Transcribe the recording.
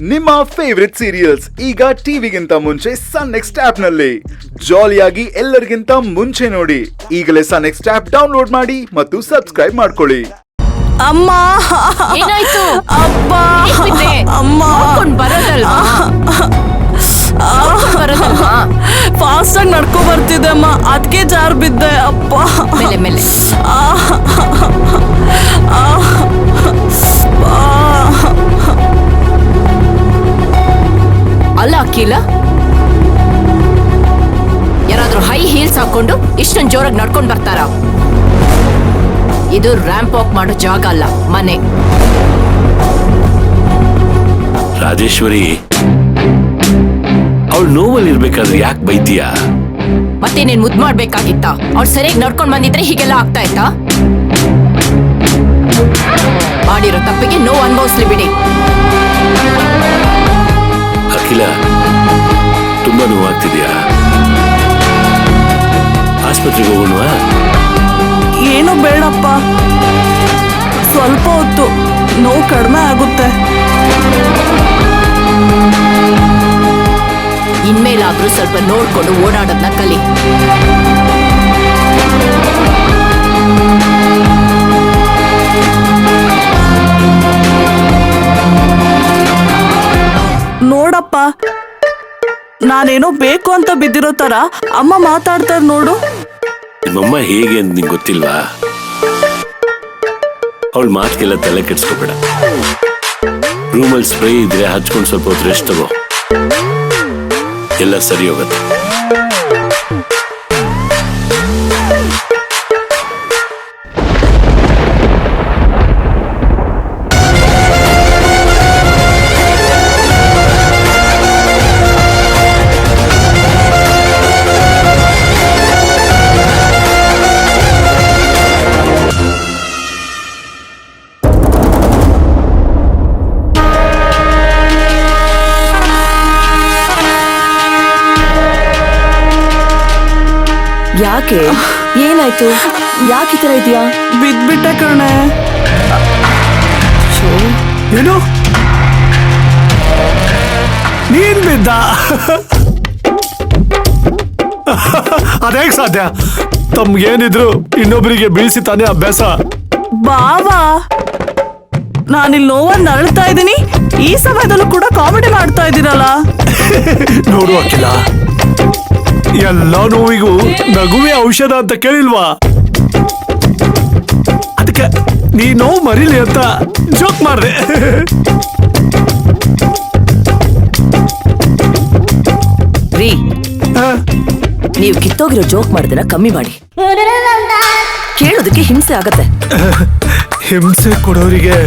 ನಿಮ್ಮ favourite serials ಈಗ ಟಿವಿಗಿಂತ ಮುಂಚೆ ಸನ್ ನೆಕ್ಸ್ಟ್ ಆಪ್ ನಲ್ಲಿ ಜಾಲಿಯಾಗಿ ಎಲ್ಲರಿಗಿಂತ ಮುಂಚೆ ನೋಡಿ. ಈಗಲೇ ಸನ್ ನೆಕ್ಸ್ಟ್ ಆಪ್ ಡೌನ್ಲೋಡ್ ಮಾಡಿ ಮತ್ತು ಸಬ್ಸ್ಕ್ರೈಬ್ ಮಾಡ್ಕೊಳ್ಳಿ. ಅಮ್ಮ ಏನಾಯ್ತು? ಅಪ್ಪ ಅಮ್ಮ ಬರೋದಲ್ವಾ? ಫಾಸ್ಟ್ ಆಗಿ ನಡ್ಕೊ ಬರ್ತಿದ್ದೆ ಅಮ್ಮ, ಅದಕ್ಕೆ ಜಾರ್ ಬಿದ್ದೆ. ಅಪ್ಪ ಮೇಲೆ ಮೇಲೆ ಅಲ್ಲ ಅಖಿಲ, ಯಾರಾದ್ರೂ ಹೈ ಹೀಲ್ಸ್ ಹಾಕೊಂಡು ಇಷ್ಟೊಂದು ಜೋರಾಗಿ ನಡ್ಕೊಂಡ್ ಬರ್ತಾರ? ಇದು ರ್ಯಾಂಪ್ ವಾಕ್ ಮಾಡೋ ಜಾಗ ಅಲ್ಲ, ಮನೆ. ರಾಜೇಶ್ವರಿ, ಅವಳು ನೋವಲ್ಲಿ ಇರ್ಬೇಕಾದ್ರೆ ಯಾಕೆ ಬೈತೀಯ? ಮತ್ತೆ ನೀನ್ ಮುದ್ ಮಾಡ್ಬೇಕಾಗಿತ್ತ? ಅವ್ಳು ಸರಿಯಾಗಿ ನಡ್ಕೊಂಡ್ ಬಂದಿದ್ರೆ ಹೀಗೆಲ್ಲ ಆಗ್ತಾ ಇತ್ತಾ? ಮಾಡಿರೋ ತಪ್ಪಿಗೆ ನೋವು ಅನುಭವಿಸ್ಲಿ ಬಿಡಿ. ಅಖಿಲ, ತುಂಬಾ ನೋವಾಗ್ತಿದ್ಯಾ? ಆಸ್ಪತ್ರೆಗೆ ಹೋಗೋಣವಾ? ಏನು ಬೇಡಪ್ಪ, ಸ್ವಲ್ಪ ಹೊತ್ತು ನೋವು ಕಡಿಮೆ ಆಗುತ್ತೆ. ಇನ್ಮೇಲಾದ್ರೂ ಸ್ವಲ್ಪ ನೋಡ್ಕೊಂಡು ಓಡಾಡೋದನ್ನ ಕಲಿ. ನೋಡಪ್ಪ, ನಾನೇನೋ ಬೇಕು ಅಂತ ಬಿದ್ದಿರೋ ತರ ಅಮ್ಮ ಮಾತಾಡ್ತಾರ ನೋಡು. ನಿಮ್ಮಮ್ಮ ಹೇಗೆ ಅಂತ ನಿಂಗೆ ಗೊತ್ತಿಲ್ವಾ? ಅವಳ ಮಾತಿಗೆಲ್ಲ ತಲೆ ಕೆಡ್ಸ್ಕೋಬೇಡ. ರೂಮಲ್ಲಿ ಸ್ಪ್ರೇ ಇದ್ರೆ ಹಚ್ಕೊಂಡು ಸ್ವಲ್ಪ ಹೊತ್ತು ರೆಸ್ಟ್ ತಗೋ, ಎಲ್ಲ ಸರಿ ಹೋಗುತ್ತೆ. ಯಾಕೆ? ಏನಾಯ್ತು? ಯಾಕೆ ಈ ತರ ಇದೆಯಾ? ಬಿದ್ಬಿಟ್ಟೆ ಕಣೆ. ಏನು? ನೀನ್ ಬಿದ್ದ? ಅದೇಗ್ ಸಾಧ್ಯ? ತಮ್ಗೇನಿದ್ರು ಇನ್ನೊಬ್ಬರಿಗೆ ಬೀಳಿಸಿ ತಾನೇ ಅಭ್ಯಾಸ. ಬಾವಾ, ನಾನಿಲ್ಲಿ ನೋವನ್ನ ಅಳ್ತಾ ಇದ್ದೀನಿ, ಈ ಸಮಯದಲ್ಲೂ ಕೂಡ ಕಾಮಿಡಿ ಮಾಡ್ತಾ ಇದ್ದೀರಲ್ಲ. ನೋಡು ಅಖಿಲ, ಎಲ್ಲ ನೋವಿಗೂ ನಗುವೆ ಔಷಧ ಅಂತ ಕೇಳಿಲ್ವಾ? ಅದಕ್ಕೆ ನೀ ನೋವು ಮರಿಲಿ ಅಂತ ಜೋಕ್ ಮಾಡ್ದೆ. ರೀ, ನೀವು ಕಿತ್ತೋಗಿರೋ ಜೋಕ್ ಮಾಡಿದ್ರೆ ಕಮ್ಮಿ ಮಾಡಿ. ಕೇಳೋದಕ್ಕೆ ಹಿಂಸೆ ಆಗತ್ತೆ. ಹಿಂಸೆ ಕೊಡೋರಿಗೆ